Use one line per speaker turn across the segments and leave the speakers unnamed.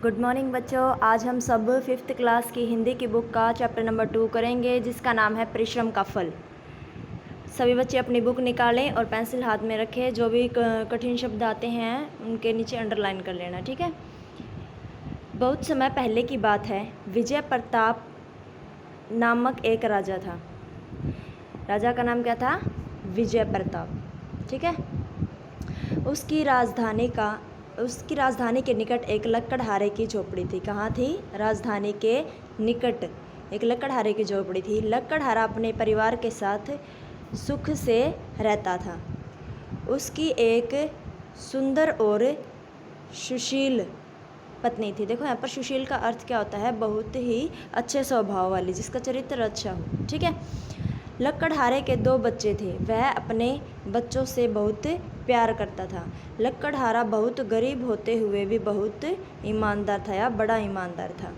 Good morning बच्चों। आज हम सब 5th क्लास की हिंदी की बुक का चैप्टर नंबर 2 करेंगे, जिसका नाम है परिश्रम का फल। सभी बच्चे अपनी बुक निकालें और पेंसिल हाथ में रखें। जो भी कठिन शब्द आते हैं उनके नीचे अंडरलाइन कर लेना, ठीक है। बहुत समय पहले की बात है। विजय प्रताप नामक एक राजा था। राजा का नाम क्या था? विजय प्रताप, ठीक है। उसकी राजधानी के निकट एक लकड़हारे की झोपड़ी थी। कहाँ थी? राजधानी के निकट एक लकड़हारे की झोपड़ी थी। लकड़हारा अपने परिवार के साथ सुख से रहता था। उसकी एक सुंदर और सुशील पत्नी थी। देखो यहाँ पर सुशील का अर्थ क्या होता है? बहुत ही अच्छे स्वभाव वाली, जिसका चरित्र अच्छा हो, ठीक है। लकड़हारे के 2 बच्चे थे। वह अपने बच्चों से बहुत प्यार करता था। लकड़हारा बहुत गरीब होते हुए भी बहुत ईमानदार था, या बड़ा ईमानदार था।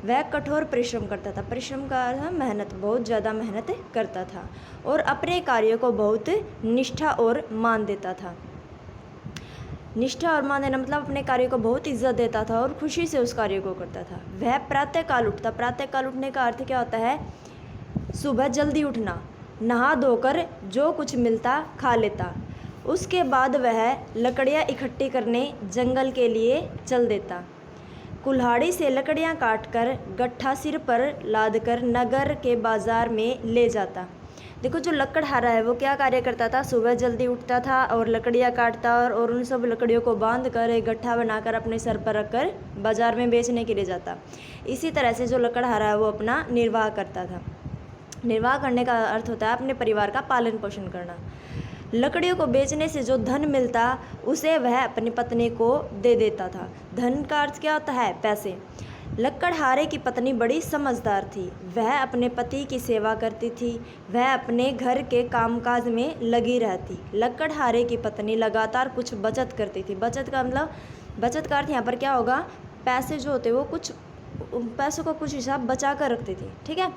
वह कठोर परिश्रम करता था। परिश्रम का अर्थ मेहनत, बहुत ज़्यादा मेहनत करता था और अपने कार्यों को बहुत निष्ठा और मान देता था। निष्ठा और मान देना मतलब अपने कार्य को बहुत इज्जत देता था और खुशी से उस कार्य को करता था। वह प्रातःकाल उठता। प्रातःकाल उठने का अर्थ क्या होता है? सुबह जल्दी उठना, नहा धोकर जो कुछ मिलता खा लेता। उसके बाद वह लकड़ियाँ इकट्ठी करने जंगल के लिए चल देता। कुल्हाड़ी से लकड़ियाँ काटकर गट्ठा सिर पर लादकर नगर के बाजार में ले जाता। देखो, जो लकड़हारा है वो क्या कार्य करता था? सुबह जल्दी उठता था और लकड़ियाँ काटता और उन सब लकड़ियों को बांध कर एक गट्ठा बनाकर अपने सर पर रखकर बाजार में बेचने के लिए जाता। इसी तरह से जो लकड़हारा है वो अपना निर्वाह करता था। निर्वाह करने का अर्थ होता है अपने परिवार का पालन पोषण करना। लकड़ियों को बेचने से जो धन मिलता उसे वह अपनी पत्नी को दे देता था। धन का अर्थ क्या होता है? पैसे। लकड़हारे की पत्नी बड़ी समझदार थी। वह अपने पति की सेवा करती थी। वह अपने घर के कामकाज में लगी रहती। लकड़हारे की पत्नी लगातार कुछ बचत करती थी। बचत का मतलब, बचत का अर्थ यहाँ पर क्या होगा? पैसे जो होते वो कुछ पैसों का कुछ हिसाब बचा कर रखती थी, ठीक है।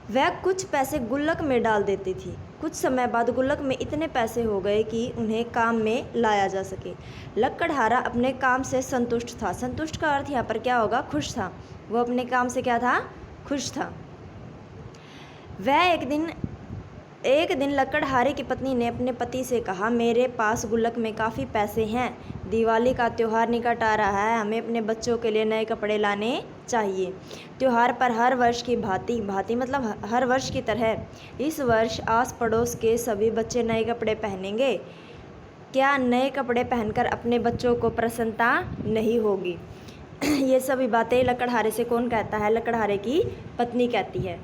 वह कुछ पैसे गुल्लक में डाल देती थी। कुछ समय बाद गुल्लक में इतने पैसे हो गए कि उन्हें काम में लाया जा सके। लकड़हारा अपने काम से संतुष्ट था। संतुष्ट का अर्थ यहाँ पर क्या होगा? खुश था। वो अपने काम से क्या था? खुश था। वह एक दिन लकड़हारे की पत्नी ने अपने पति से कहा, मेरे पास गुल्लक में काफ़ी पैसे हैं। दिवाली का त्यौहार निकट आ रहा है। हमें अपने बच्चों के लिए नए कपड़े लाने चाहिए। त्यौहार पर हर वर्ष की भांति मतलब हर वर्ष की तरह इस वर्ष आस पड़ोस के सभी बच्चे नए कपड़े पहनेंगे। क्या नए कपड़े पहनकर अपने बच्चों को प्रसन्नता नहीं होगी? ये सभी बातें लकड़हारे से कौन कहता है? लकड़हारे की पत्नी कहती है।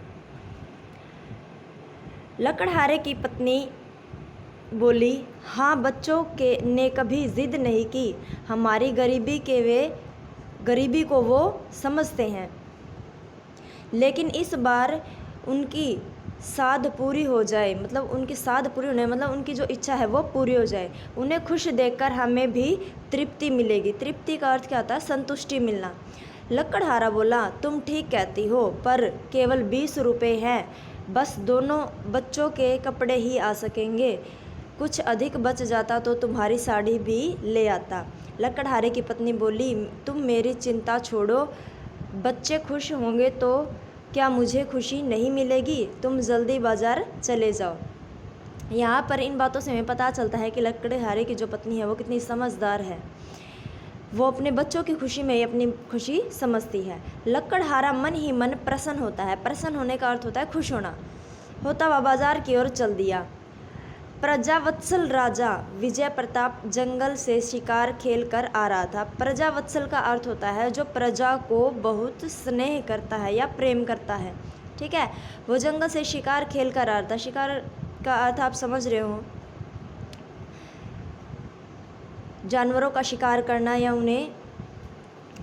लकड़हारे की पत्नी बोली, हाँ, बच्चों के ने कभी जिद नहीं की। हमारी गरीबी को वो समझते हैं, लेकिन इस बार उनकी साध पूरी हो जाए, मतलब उनकी साध पूरी होने मतलब उनकी जो इच्छा है वो पूरी हो जाए। उन्हें खुश देखकर हमें भी तृप्ति मिलेगी। तृप्ति का अर्थ क्या होता है? संतुष्टि मिलना। लकड़हारा बोला, तुम ठीक कहती हो, पर केवल 20 रुपये हैं। बस दोनों बच्चों के कपड़े ही आ सकेंगे। कुछ अधिक बच जाता तो तुम्हारी साड़ी भी ले आता। लकड़हारे की पत्नी बोली, तुम मेरी चिंता छोड़ो। बच्चे खुश होंगे तो क्या मुझे खुशी नहीं मिलेगी? तुम जल्दी बाजार चले जाओ। यहाँ पर इन बातों से हमें पता चलता है कि लकड़हारे की जो पत्नी है वो कितनी समझदार है। वो अपने बच्चों की खुशी में ही अपनी खुशी समझती है। लकड़हारा मन ही मन प्रसन्न होता है। प्रसन्न होने का अर्थ होता है खुश होना। होता वह बाजार की ओर चल दिया। प्रजावत्सल राजा विजय प्रताप जंगल से शिकार खेल कर आ रहा था। प्रजावत्सल का अर्थ होता है जो प्रजा को बहुत स्नेह करता है या प्रेम करता है, ठीक है। वो जंगल से शिकार खेल कर आ रहा था। शिकार का अर्थ आप समझ रहे हो, जानवरों का शिकार करना या उन्हें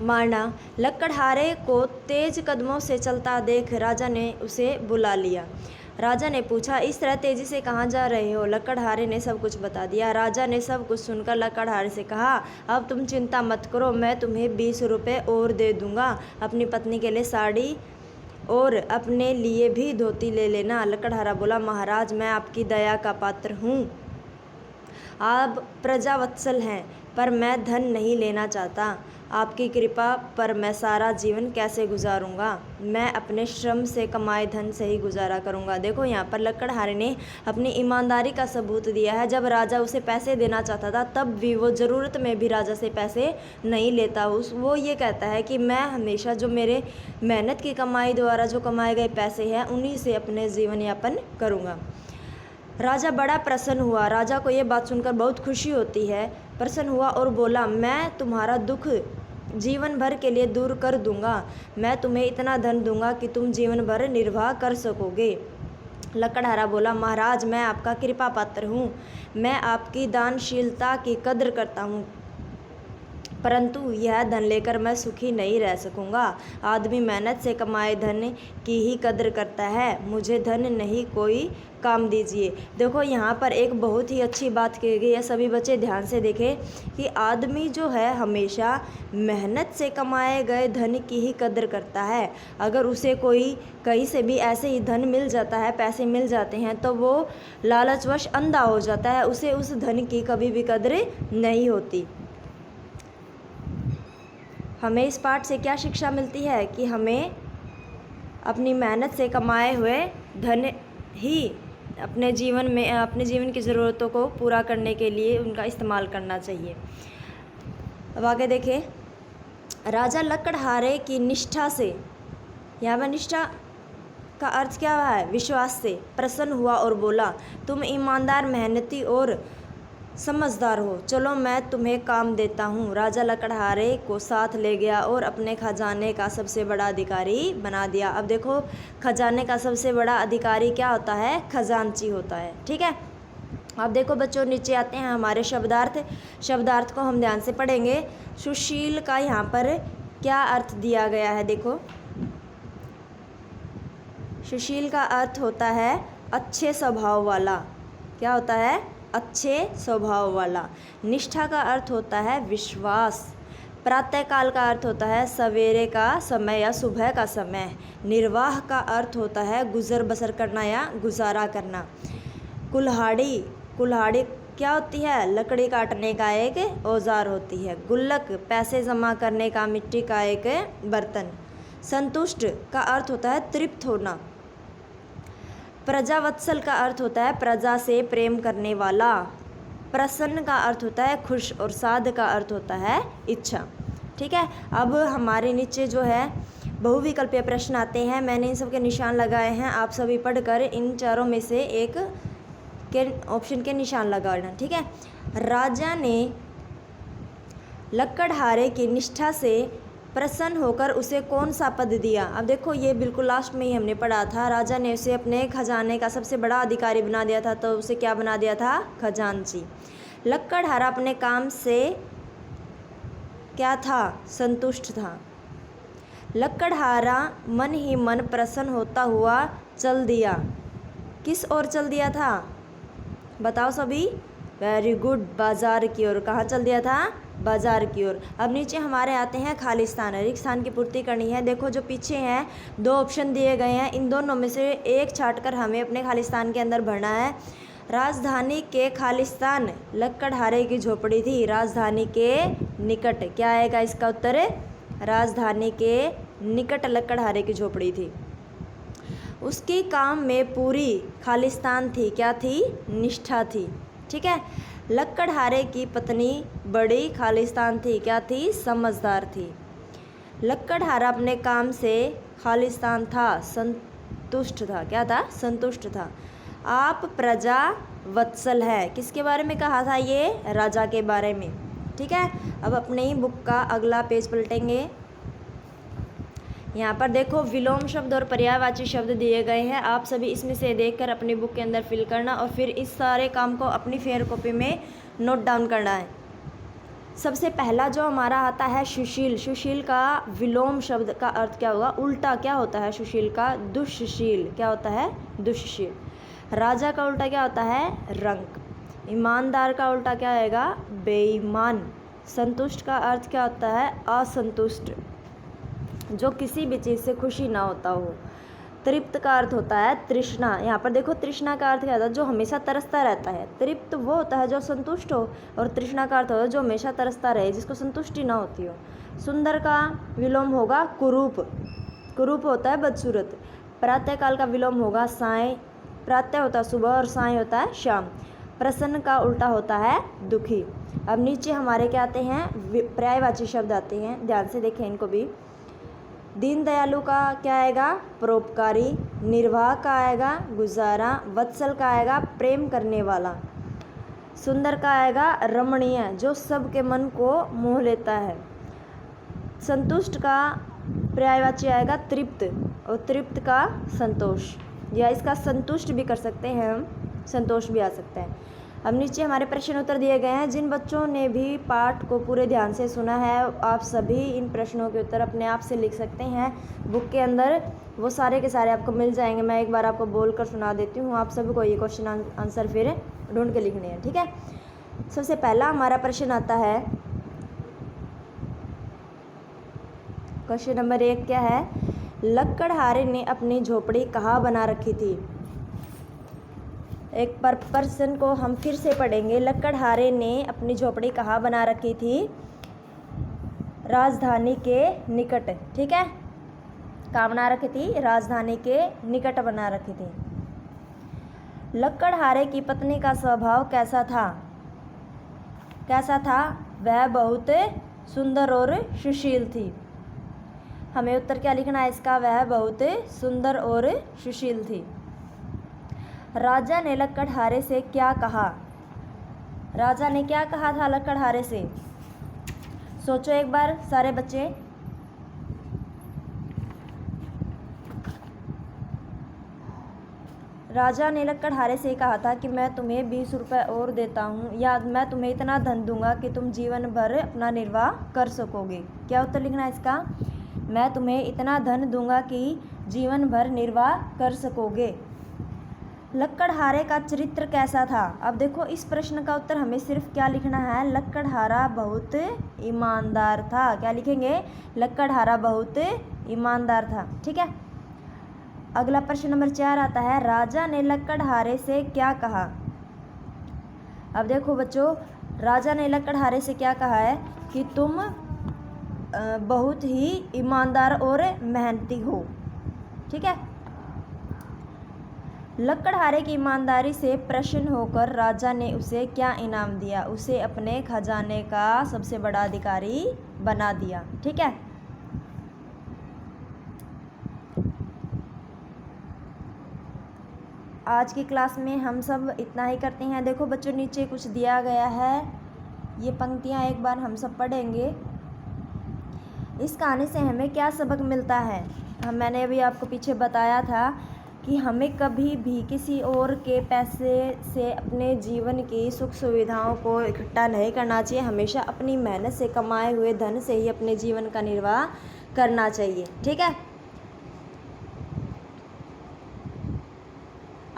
मारना। लकड़हारे को तेज कदमों से चलता देख राजा ने उसे बुला लिया। राजा ने पूछा, इस तरह तेजी से कहाँ जा रहे हो? लकड़हारे ने सब कुछ बता दिया। राजा ने सब कुछ सुनकर लकड़हारे से कहा, अब तुम चिंता मत करो, मैं तुम्हें 20 रुपये और दे दूँगा। अपनी पत्नी के लिए साड़ी और अपने लिए भी धोती ले लेना। लकड़हारा बोला, महाराज, मैं आपकी दया का पात्र हूँ आप प्रजावत्सल हैं, पर मैं धन नहीं लेना चाहता। आपकी कृपा पर मैं सारा जीवन कैसे गुजारूंगा? मैं अपने श्रम से कमाए धन से ही गुजारा करूंगा। देखो यहाँ पर लकड़हारे ने अपनी ईमानदारी का सबूत दिया है। जब राजा उसे पैसे देना चाहता था तब भी वो ज़रूरत में भी राजा से पैसे नहीं लेता। वो ये कहता है कि मैं हमेशा जो मेरे मेहनत की कमाई द्वारा जो कमाए गए पैसे हैं उन्हीं से अपने जीवन यापन करूँगा। राजा बड़ा प्रसन्न हुआ। राजा को ये बात सुनकर बहुत खुशी होती है। प्रसन्न हुआ और बोला, मैं तुम्हारा दुख जीवन भर के लिए दूर कर दूंगा। मैं तुम्हें इतना धन दूंगा कि तुम जीवन भर निर्वाह कर सकोगे। लकड़हारा बोला, महाराज मैं आपका कृपा पात्र हूँ, मैं आपकी दानशीलता की कद्र करता हूँ, परंतु यह धन लेकर मैं सुखी नहीं रह सकूँगा। आदमी मेहनत से कमाए धन की ही कद्र करता है, मुझे धन नहीं कोई काम दीजिए। देखो यहाँ पर एक बहुत ही अच्छी बात कही गई है। सभी बच्चे ध्यान से देखें कि आदमी जो है हमेशा मेहनत से कमाए गए धन की ही कद्र करता है। अगर उसे कोई कहीं से भी ऐसे ही धन मिल जाता है, पैसे मिल जाते हैं, तो वो लालचवश अंधा हो जाता है, उसे उस धन की कभी भी कद्र नहीं होती। हमें इस पाठ से क्या शिक्षा मिलती है कि हमें अपनी मेहनत से कमाए हुए धन ही अपने जीवन की ज़रूरतों को पूरा करने के लिए उनका इस्तेमाल करना चाहिए। अब आगे देखें, राजा लकड़हारे की निष्ठा से, यहाँ पर निष्ठा का अर्थ क्या है? विश्वास से प्रसन्न हुआ और बोला, तुम ईमानदार, मेहनती और समझदार हो, चलो मैं तुम्हें काम देता हूँ। राजा लकड़हारे को साथ ले गया और अपने खजाने का सबसे बड़ा अधिकारी बना दिया। अब देखो खजाने का सबसे बड़ा अधिकारी क्या होता है? खजांची होता है। ठीक है, अब देखो बच्चों नीचे आते हैं हमारे शब्दार्थ को हम ध्यान से पढ़ेंगे। सुशील का यहाँ पर क्या अर्थ दिया गया है? देखो सुशील का अर्थ होता है अच्छे स्वभाव वाला। क्या होता है? अच्छे स्वभाव वाला। निष्ठा का अर्थ होता है विश्वास। प्रातःकाल का अर्थ होता है सवेरे का समय या सुबह का समय। निर्वाह का अर्थ होता है गुजर बसर करना या गुजारा करना। कुल्हाड़ी क्या होती है? लकड़ी काटने का एक औजार होती है। गुल्लक पैसे जमा करने का मिट्टी का एक बर्तन। संतुष्ट का अर्थ होता है तृप्त होना। प्रजावत्सल का अर्थ होता है प्रजा से प्रेम करने वाला। प्रसन्न का अर्थ होता है खुश और साध का अर्थ होता है इच्छा। ठीक है, अब हमारे नीचे जो है बहुविकल्पीय प्रश्न आते हैं। मैंने इन सब के निशान लगाए हैं, आप सभी पढ़कर इन चारों में से एक के ऑप्शन के निशान लगाना। ठीक है, राजा ने लकड़हारे की निष्ठा से प्रसन्न होकर उसे कौन सा पद दिया? अब देखो ये बिल्कुल लास्ट में ही हमने पढ़ा था। राजा ने उसे अपने खजाने का सबसे बड़ा अधिकारी बना दिया था, तो उसे क्या बना दिया था? खजांची। लकड़हारा अपने काम से क्या था? संतुष्ट था। लकड़हारा मन ही मन प्रसन्न होता हुआ चल दिया। किस ओर चल दिया था? बताओ सभी। वेरी गुड, बाजार की ओर। कहाँ चल दिया था? बाजार की ओर। अब नीचे हमारे आते हैं खाली स्थान। रिक्त स्थान की पूर्ति करनी है। देखो जो पीछे हैं दो ऑप्शन दिए गए हैं, इन दोनों में से एक छांटकर हमें अपने खाली स्थान के अंदर भरना है। राजधानी के खालिस्तान लकड़हारे की झोपड़ी थी। राजधानी के निकट, क्या आएगा इसका उत्तर? राजधानी के निकट लकड़हारे की झोपड़ी थी। उसके काम में पूरी खालिस्तान थी। क्या थी? निष्ठा थी। ठीक है, लकड़हारे की पत्नी बड़ी खालिस्तान थी। क्या थी? समझदार थी। लकड़हारा अपने काम से खालिस्तान था, संतुष्ट था। क्या था? संतुष्ट था। आप प्रजा वत्सल है, किसके बारे में कहा था? ये राजा के बारे में। ठीक है, अब अपने ही बुक का अगला पेज पलटेंगे। यहाँ पर देखो विलोम शब्द और पर्यायवाची शब्द दिए गए हैं। आप सभी इसमें से देखकर अपनी बुक के अंदर फिल करना और फिर इस सारे काम को अपनी फेयर कॉपी में नोट डाउन करना है। सबसे पहला जो हमारा आता है सुशील। सुशील का विलोम शब्द का अर्थ क्या होगा? उल्टा क्या होता है सुशील का? दुष्शील। क्या होता है? दुष्शील। राजा का उल्टा क्या होता है? रंक। ईमानदार का उल्टा क्या आएगा? बेईमान। संतुष्ट का अर्थ क्या होता है? असंतुष्ट, जो किसी भी चीज़ से खुशी ना होता हो। तृप्त का अर्थ होता है तृष्णा। यहाँ पर देखो तृष्णा का अर्थ क्या होता है, जो हमेशा तरसता रहता है। तृप्त वो होता है जो संतुष्ट हो, और तृष्णा का अर्थ होता है जो हमेशा तरसता रहे, जिसको संतुष्टि ना होती हो। सुंदर का विलोम होगा कुरूप। कुरूप होता है बदसूरत। प्रातःकाल का विलोम होगा साय। प्रातः होता है सुबह और साय होता है शाम। प्रसन्न का उल्टा होता है दुखी। अब नीचे हमारे क्या आते हैं, पर्यायवाची शब्द आते हैं, ध्यान से देखें इनको भी। दीन दयालु का क्या आएगा, परोपकारी। निर्वाह का आएगा गुजारा। वत्सल का आएगा प्रेम करने वाला। सुंदर का आएगा रमणीय, जो सबके मन को मोह लेता है। संतुष्ट का पर्यायवाची आएगा तृप्त, और तृप्त का संतोष, या इसका संतुष्ट भी कर सकते हैं हम, संतोष भी आ सकता है। अब नीचे हमारे प्रश्न उत्तर दिए गए हैं। जिन बच्चों ने भी पाठ को पूरे ध्यान से सुना है, आप सभी इन प्रश्नों के उत्तर अपने आप से लिख सकते हैं। बुक के अंदर वो सारे के सारे आपको मिल जाएंगे। मैं एक बार आपको बोल कर सुना देती हूँ, आप सभी को ये क्वेश्चन आंसर फिर ढूंढ के लिखने हैं, ठीक है। सबसे पहला हमारा प्रश्न आता है, क्वेश्चन नंबर 1 क्या है, लक्कड़हारे ने अपनी झोपड़ी कहाँ बना रखी थी। एक पर प्रश्न को हम फिर से पढ़ेंगे। लक्कड़हारे ने अपनी झोपड़ी कहाँ बना रखी थी, राजधानी के निकट, ठीक है। कहाँ बना रखी थी, राजधानी के निकट बना रखी थी। लक्कड़हारे की पत्नी का स्वभाव कैसा था, कैसा था, वह बहुत सुंदर और सुशील थी। हमें उत्तर क्या लिखना है इसका, वह बहुत सुंदर और सुशील थी। राजा ने लक्कड़हारे से क्या कहा, राजा ने क्या कहा था लक्कड़हारे से, सोचो एक बार सारे बच्चे। राजा ने लक्कड़हारे से कहा था कि मैं तुम्हें 20 रुपये और देता हूँ, या मैं तुम्हें इतना धन दूंगा कि तुम जीवन भर अपना निर्वाह कर सकोगे। क्या उत्तर लिखना है इसका, मैं तुम्हें इतना धन दूंगा कि जीवन भर निर्वाह कर सकोगे। लक्कड़हारे का चरित्र कैसा था। अब देखो इस प्रश्न का उत्तर हमें सिर्फ क्या लिखना है, लक्कड़हारा बहुत ईमानदार था। क्या लिखेंगे, लक्कड़हारा बहुत ईमानदार था, ठीक है। अगला प्रश्न नंबर 4 आता है, राजा ने लक्कड़हारे से क्या कहा। अब देखो बच्चों, राजा ने लक्कड़हारे से क्या कहा है कि तुम बहुत ही ईमानदार और मेहनती हो, ठीक है। लक्कड़हारे की ईमानदारी से प्रसन्न होकर राजा ने उसे क्या इनाम दिया, उसे अपने खजाने का सबसे बड़ा अधिकारी बना दिया, ठीक है। आज की क्लास में हम सब इतना ही करते हैं। देखो बच्चों नीचे कुछ दिया गया है, ये पंक्तियाँ एक बार हम सब पढ़ेंगे। इस कहानी से हमें क्या सबक मिलता है, मैंने अभी आपको पीछे बताया था कि हमें कभी भी किसी और के पैसे से अपने जीवन की सुख सुविधाओं को इकट्ठा नहीं करना चाहिए। हमेशा अपनी मेहनत से कमाए हुए धन से ही अपने जीवन का निर्वाह करना चाहिए, ठीक है।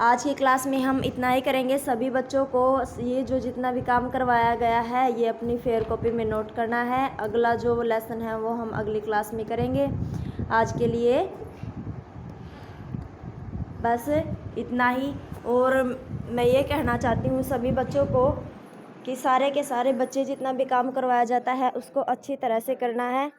आज की क्लास में हम इतना ही करेंगे। सभी बच्चों को ये जो जितना भी काम करवाया गया है ये अपनी फेयर कॉपी में नोट करना है। अगला जो लेसन है वो हम अगली क्लास में करेंगे। आज के लिए बस इतना ही। और मैं ये कहना चाहती हूँ सभी बच्चों को कि सारे के सारे बच्चे जितना भी काम करवाया जाता है उसको अच्छी तरह से करना है।